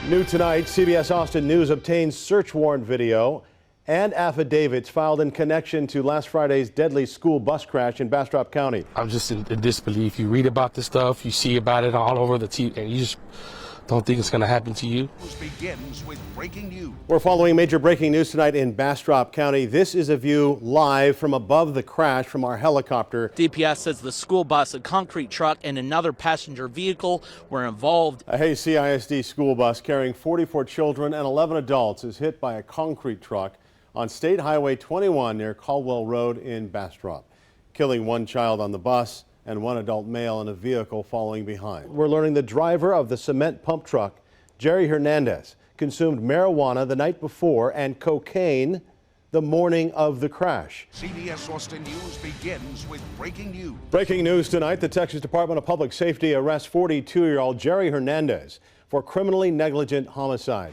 New tonight, CBS Austin News obtains search warrant video and affidavits filed in connection to last Friday's deadly school bus crash in Bastrop County. I'm just in disbelief. You read about this stuff, you see about it all over the TV, and you just don't think it's going to happen to you. Begins with breaking news. We're following major breaking news tonight in Bastrop County. This is a view live from above the crash from our helicopter. DPS says the school bus, a concrete truck, and another passenger vehicle were involved. A Hays CISD school bus carrying 44 children and 11 adults is hit by a concrete truck on State Highway 21 near Caldwell Road in Bastrop, killing one child on the bus and one adult male in a vehicle following behind. We're learning the driver of the cement pump truck, Jerry Hernandez, consumed marijuana the night before and cocaine the morning of the crash. CBS Austin News begins with breaking news. Breaking news tonight, the Texas Department of Public Safety arrests 42-year-old Jerry Hernandez for criminally negligent homicide.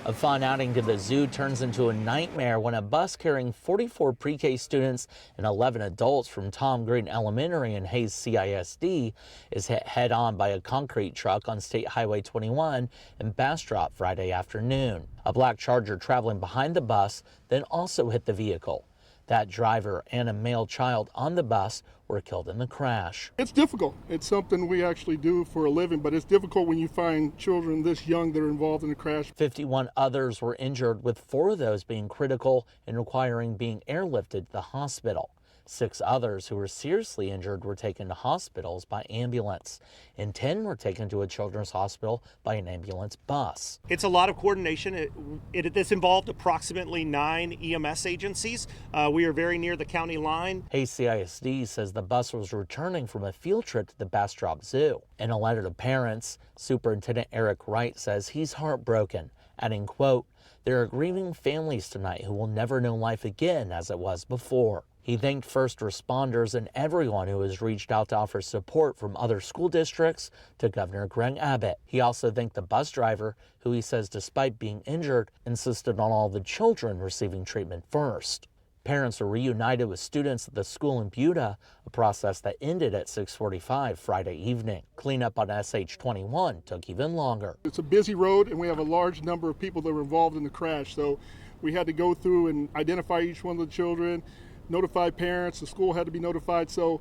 A fun outing to the zoo turns into a nightmare when a bus carrying 44 pre-K students and 11 adults from Tom Green Elementary and Hays CISD is hit head-on by a concrete truck on State Highway 21 in Bastrop Friday afternoon. A black Charger traveling behind the bus then also hit the vehicle. That driver and a male child on the bus were killed in the crash. It's difficult. It's something we actually do for a living, but it's difficult when you find children this young that are involved in a crash. 51 others were injured, with 4 of those being critical and requiring being airlifted to the hospital. 6 others who were seriously injured were taken to hospitals by ambulance, and 10 were taken to a children's hospital by an ambulance bus. It's a lot of coordination. This involved approximately 9 EMS agencies. We are very near the county line. Hays CISD says the bus was returning from a field trip to the Bastrop Zoo. In a letter to parents, Superintendent Eric Wright says he's heartbroken, adding, quote, "There are grieving families tonight who will never know life again as it was before." He thanked first responders and everyone who has reached out to offer support, from other school districts to Governor Greg Abbott. He also thanked the bus driver, who he says, despite being injured, insisted on all the children receiving treatment first. Parents are reunited with students at the school in Buda, a process that ended at 6:45 Friday evening. Cleanup on SH 21 took even longer. It's a busy road, and we have a large number of people that were involved in the crash, so we had to go through and identify each one of the children, notify parents, the school had to be notified, so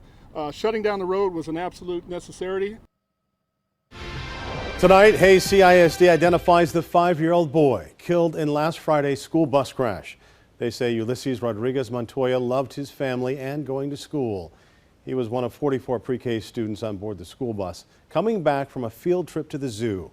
shutting down the road was an absolute necessity. Tonight, Hays CISD identifies the 5-year-old boy killed in last Friday's school bus crash. They say Ulysses Rodriguez Montoya loved his family and going to school. He was one of 44 pre-K students on board the school bus, coming back from a field trip to the zoo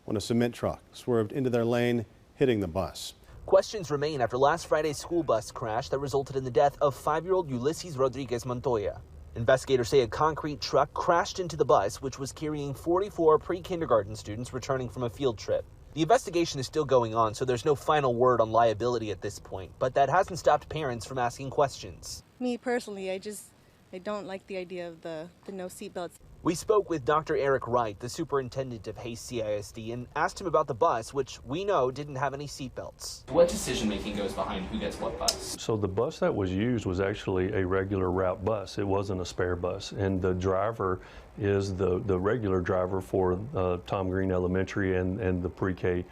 when a cement truck swerved into their lane, hitting the bus. Questions remain after last Friday's school bus crash that resulted in the death of 5-year-old Ulysses Rodriguez Montoya. Investigators say a concrete truck crashed into the bus, which was carrying 44 pre-kindergarten students returning from a field trip. The investigation is still going on, so there's no final word on liability at this point, but that hasn't stopped parents from asking questions. Me personally, I don't like the idea of the no seatbelts. We spoke with Dr. Eric Wright, the superintendent of Hays CISD, and asked him about the bus, which we know didn't have any seatbelts. What decision-making goes behind who gets what bus? So the bus that was used was actually a regular route bus. It wasn't a spare bus, and the driver is the regular driver for Tom Green Elementary and the pre-K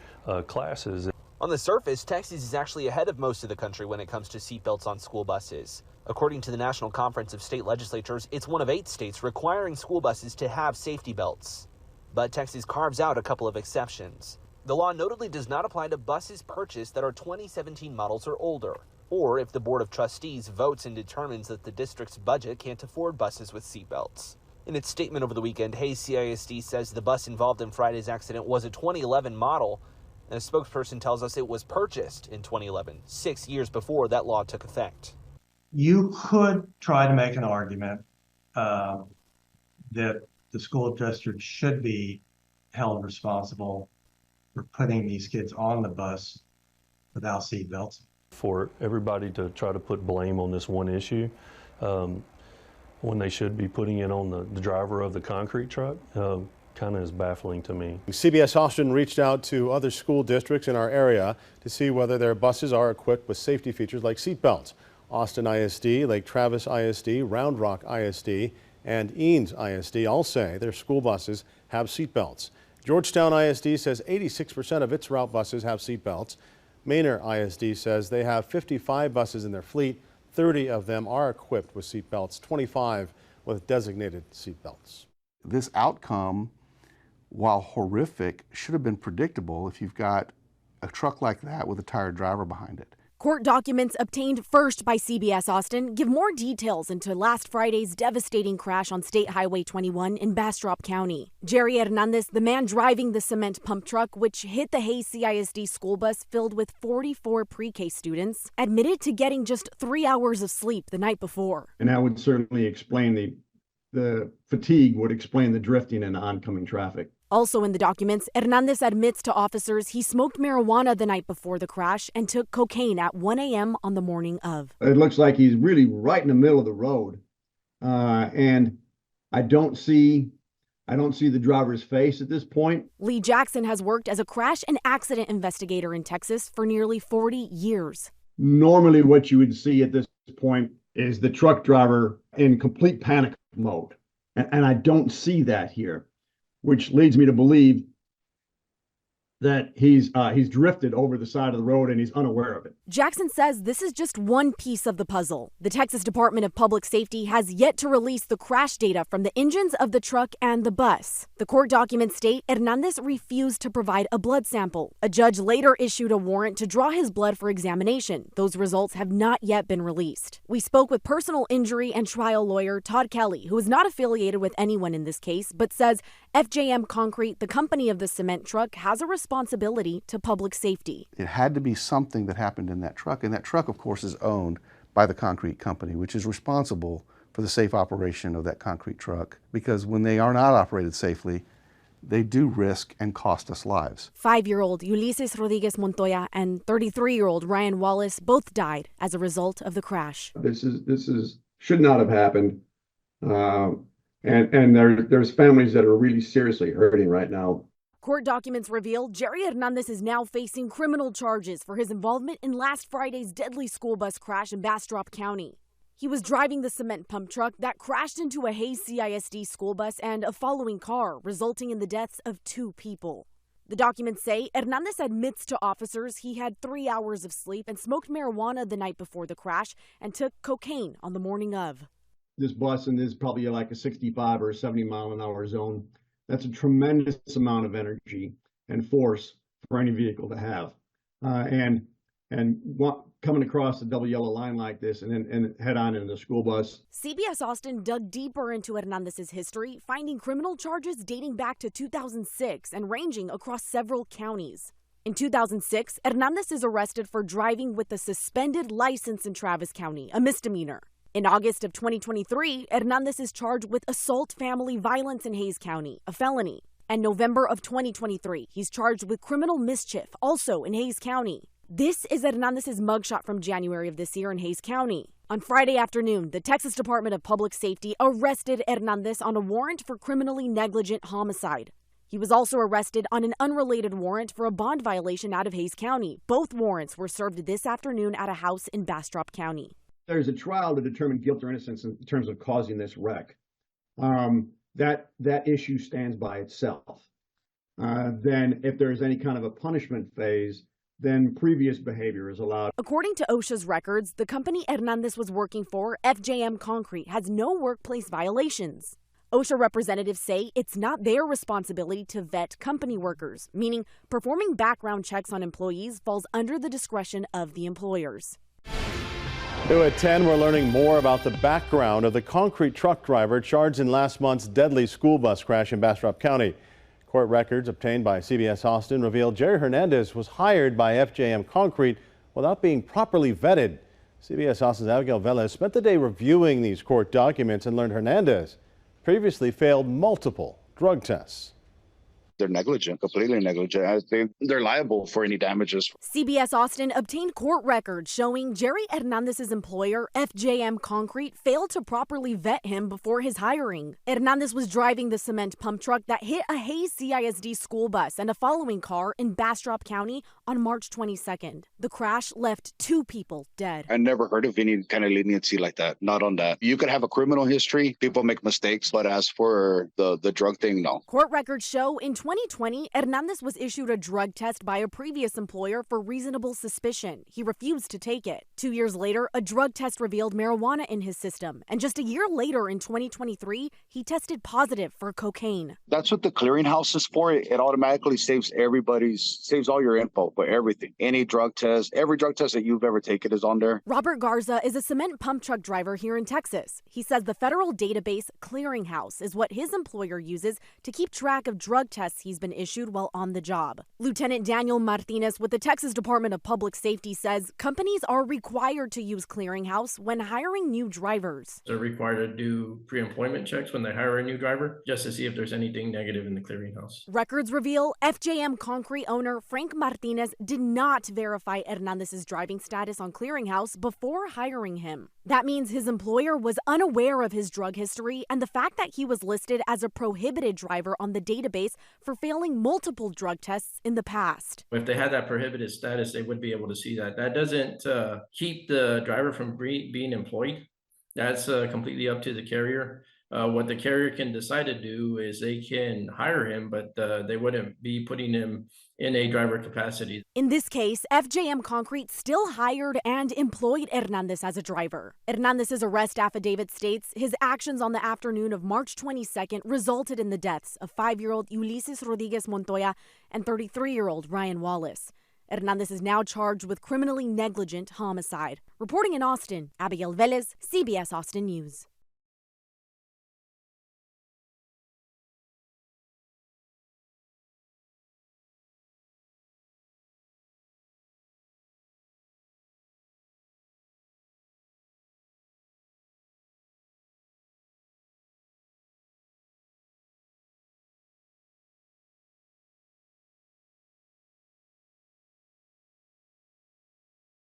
classes. On the surface, Texas is actually ahead of most of the country when it comes to seatbelts on school buses. According to the National Conference of State Legislatures, it's one of 8 states requiring school buses to have safety belts. But Texas carves out a couple of exceptions. The law notably does not apply to buses purchased that are 2017 models or older, or if the Board of Trustees votes and determines that the district's budget can't afford buses with seatbelts. In its statement over the weekend, Hays CISD says the bus involved in Friday's accident was a 2011 model, and a spokesperson tells us it was purchased in 2011, 6 years before that law took effect. You could try to make an argument that the school district should be held responsible for putting these kids on the bus without seatbelts. For everybody to try to put blame on this one issue, when they should be putting it on the driver of the concrete truck, kind of is baffling to me. CBS Austin reached out to other school districts in our area to see whether their buses are equipped with safety features like seatbelts. Austin ISD, Lake Travis ISD, Round Rock ISD, and Eanes ISD all say their school buses have seatbelts. Georgetown ISD says 86% of its route buses have seatbelts. Manor ISD says they have 55 buses in their fleet. 30 of them are equipped with seatbelts, 25 with designated seatbelts. This outcome, while horrific, should have been predictable if you've got a truck like that with a tired driver behind it. Court documents obtained first by CBS Austin give more details into last Friday's devastating crash on State Highway 21 in Bastrop County. Jerry Hernandez, the man driving the cement pump truck, which hit the Hays CISD school bus filled with 44 pre-K students, admitted to getting just 3 hours of sleep the night before. And that would certainly explain the fatigue, would explain the drifting in oncoming traffic. Also in the documents, Hernandez admits to officers he smoked marijuana the night before the crash and took cocaine at 1 a.m. on the morning of. It looks like he's really right in the middle of the road. And I don't see the driver's face at this point. Lee Jackson has worked as a crash and accident investigator in Texas for nearly 40 years. Normally what you would see at this point is the truck driver in complete panic mode. And I don't see that here, which leads me to believe that he's drifted over the side of the road and he's unaware of it. Jackson says this is just one piece of the puzzle. The Texas Department of Public Safety has yet to release the crash data from the engines of the truck and the bus. The court documents state Hernandez refused to provide a blood sample. A judge later issued a warrant to draw his blood for examination. Those results have not yet been released. We spoke with personal injury and trial lawyer Todd Kelly, who is not affiliated with anyone in this case, but says FJM Concrete, the company of the cement truck, has a responsibility to public safety. It had to be something that happened in that truck, and that truck, of course, is owned by the concrete company, which is responsible for the safe operation of that concrete truck, because when they are not operated safely, they do risk and cost us lives. 5-year-old Ulises Rodriguez Montoya and 33-year-old Ryan Wallace both died as a result of the crash. This should not have happened. And there's families that are really seriously hurting right now. Court documents reveal Jerry Hernandez is now facing criminal charges for his involvement in last Friday's deadly school bus crash in Bastrop County. He was driving the cement pump truck that crashed into a Hays CISD school bus and a following car, resulting in the deaths of 2 people. The documents say Hernandez admits to officers he had 3 hours of sleep and smoked marijuana the night before the crash and took cocaine on the morning of. This bus, and this is probably like a 65 or a 70 mile an hour zone. That's a tremendous amount of energy and force for any vehicle to have. Coming across the double yellow line like this and head on into the school bus. CBS Austin dug deeper into Hernandez's history, finding criminal charges dating back to 2006 and ranging across several counties. In 2006, Hernandez is arrested for driving with a suspended license in Travis County, a misdemeanor. In August of 2023, Hernandez is charged with assault family violence in Hays County, a felony. And November of 2023, he's charged with criminal mischief, also in Hays County. This is Hernandez's mugshot from January of this year in Hays County. On Friday afternoon, the Texas Department of Public Safety arrested Hernandez on a warrant for criminally negligent homicide. He was also arrested on an unrelated warrant for a bond violation out of Hays County. Both warrants were served this afternoon at a house in Bastrop County. There's a trial to determine guilt or innocence in terms of causing this wreck. That issue stands by itself. Then if there's any kind of a punishment phase, then previous behavior is allowed. According to OSHA's records, the company Hernandez was working for, FJM Concrete, has no workplace violations. OSHA representatives say it's not their responsibility to vet company workers, meaning performing background checks on employees falls under the discretion of the employers. New at 10, we're learning more about the background of the concrete truck driver charged in last month's deadly school bus crash in Bastrop County. Court records obtained by CBS Austin revealed Jerry Hernandez was hired by FJM Concrete without being properly vetted. CBS Austin's Abigail Velez spent the day reviewing these court documents and learned Hernandez previously failed multiple drug tests. They're negligent, completely negligent. I think they're liable for any damages. CBS Austin obtained court records showing Jerry Hernandez's employer, FJM Concrete, failed to properly vet him before his hiring. Hernandez was driving the cement pump truck that hit a Hays CISD school bus and a following car in Bastrop County on March 22nd. The crash left 2 people dead. I never heard of any kind of leniency like that. Not on that. You could have a criminal history. People make mistakes. But as for the drug thing, no. Court records show in 2020, Hernandez was issued a drug test by a previous employer for reasonable suspicion. He refused to take it. 2 years later, a drug test revealed marijuana in his system. And just a year later, in 2023, he tested positive for cocaine. That's what the clearinghouse is for. It automatically saves all your info for everything. Any drug test, every drug test that you've ever taken is on there. Robert Garza is a cement pump truck driver here in Texas. He says the federal database Clearinghouse is what his employer uses to keep track of drug tests he's been issued while on the job. Lieutenant Daniel Martinez with the Texas Department of Public Safety says companies are required to use Clearinghouse when hiring new drivers. They're required to do pre-employment checks when they hire a new driver just to see if there's anything negative in the clearinghouse. Records reveal FJM Concrete owner Frank Martinez did not verify Hernandez's driving status on Clearinghouse before hiring him. That means his employer was unaware of his drug history and the fact that he was listed as a prohibited driver on the database for failing multiple drug tests in the past. If they had that prohibited status, they would be able to see that. That doesn't keep the driver from being employed. That's completely up to the carrier. What the carrier can decide to do is they can hire him, but they wouldn't be putting him in a driver capacity. In this case, FJM Concrete still hired and employed Hernandez as a driver. Hernandez's arrest affidavit states his actions on the afternoon of March 22nd resulted in the deaths of 5-year-old Ulises Rodriguez Montoya and 33-year-old Ryan Wallace. Hernandez is now charged with criminally negligent homicide. Reporting in Austin, Abigail Velez, CBS Austin News.